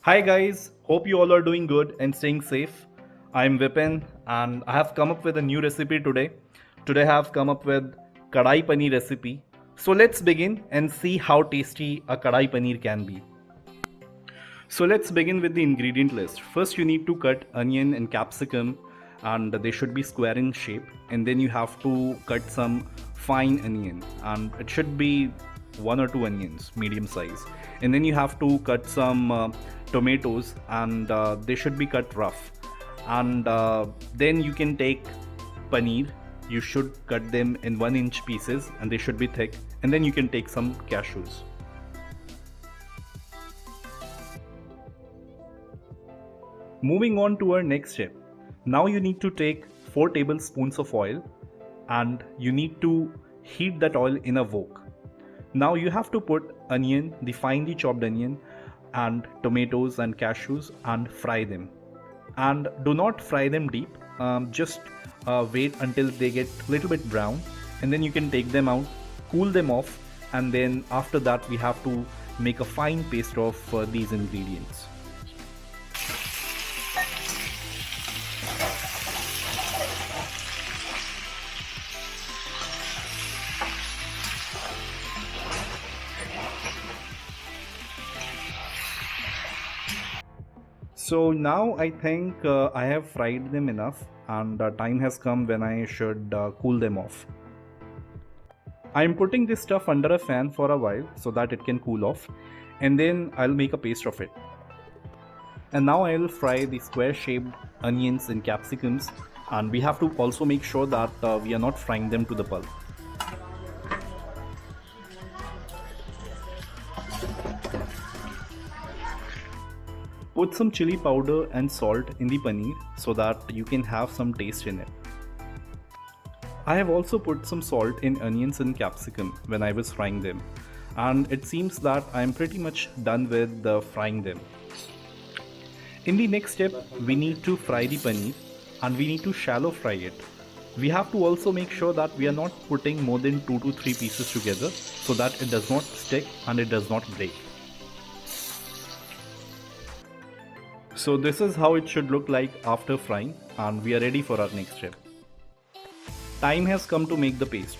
Hi guys, hope you all are doing good and staying safe. I'm Vipin and I have come up with a new recipe today. Today I have come up with kadai paneer recipe. So let's begin and see how tasty a kadai paneer can be. So let's begin with the ingredient list. First you need to cut onion and capsicum and they should be square in shape, and then you have to cut some fine onion and it should be one or two onions medium size, and then you have to cut some tomatoes and they should be cut rough, and then you can take paneer. You should cut them in 1 inch pieces and they should be thick, and then you can take some cashews. Moving on to our next step. Now you need to take 4 tablespoons of oil and you need to heat that oil in a wok. Now you have to put onion, the finely chopped onion, and tomatoes and cashews and fry them. And do not fry them deep, just wait until they get a little bit brown, and then you can take them out, cool them off, and then after that we have to make a fine paste of these ingredients. So now I think I have fried them enough, and time has come when I should cool them off. I am putting this stuff under a fan for a while so that it can cool off, and then I'll make a paste of it. And now I will fry the square shaped onions and capsicums, and we have to also make sure that we are not frying them to the pulp. Put some chili powder and salt in the paneer so that you can have some taste in it. I have also put some salt in onions and capsicum when I was frying them, and it seems that I am pretty much done with frying them. In the next step, we need to fry the paneer and we need to shallow fry it. We have to also make sure that we are not putting more than 2 to 3 pieces together so that it does not stick and it does not break. So this is how it should look like after frying, and we are ready for our next step. Time has come to make the paste.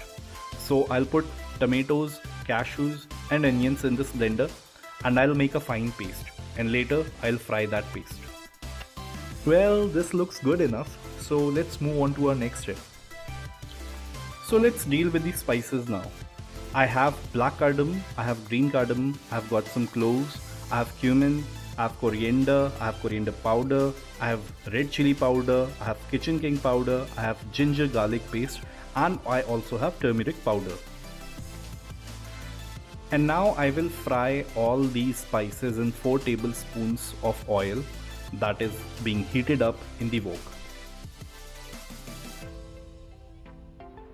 So I'll put tomatoes, cashews and onions in this blender, and I'll make a fine paste, and later I'll fry that paste. Well, this looks good enough, so let's move on to our next step. So let's deal with the spices now. I have black cardamom, I have green cardamom, I have got some cloves, I have cumin, I have coriander powder, I have red chili powder, I have kitchen king powder, I have ginger garlic paste, and I also have turmeric powder. And now I will fry all these spices in 4 tablespoons of oil that is being heated up in the wok.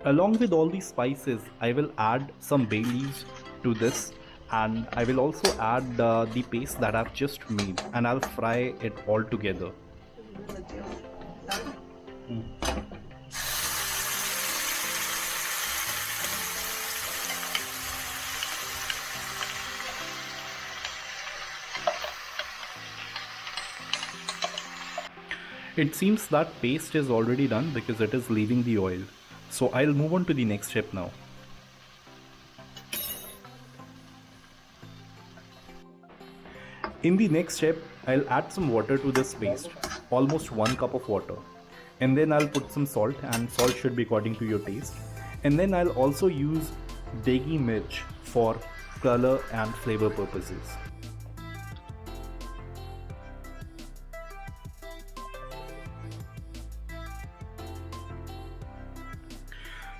Along with all these spices, I will add some bay leaves to this, and I will also add the paste that I've just made, and I'll fry it all together. It seems that paste is already done because it is leaving the oil. So I'll move on to the next step now. In the next step, I'll add some water to this paste, almost 1 cup of water. And then I'll put some salt, and salt should be according to your taste. And then I'll also use degi mirch for color and flavor purposes.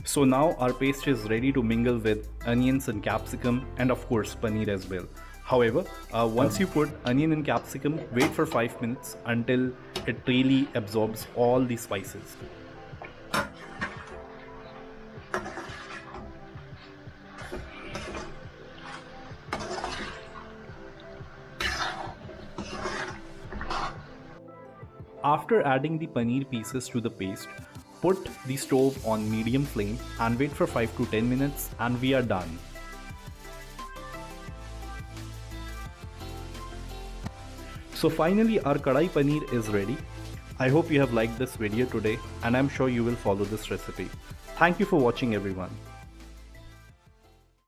So now our paste is ready to mingle with onions and capsicum, and of course paneer as well. However, once you put onion and capsicum, wait for 5 minutes until it really absorbs all the spices. After adding the paneer pieces to the paste, put the stove on medium flame and wait for 5 to 10 minutes, and we are done. So finally our kadai paneer is ready. I hope you have liked this video today and I'm sure you will follow this recipe. Thank you for watching everyone.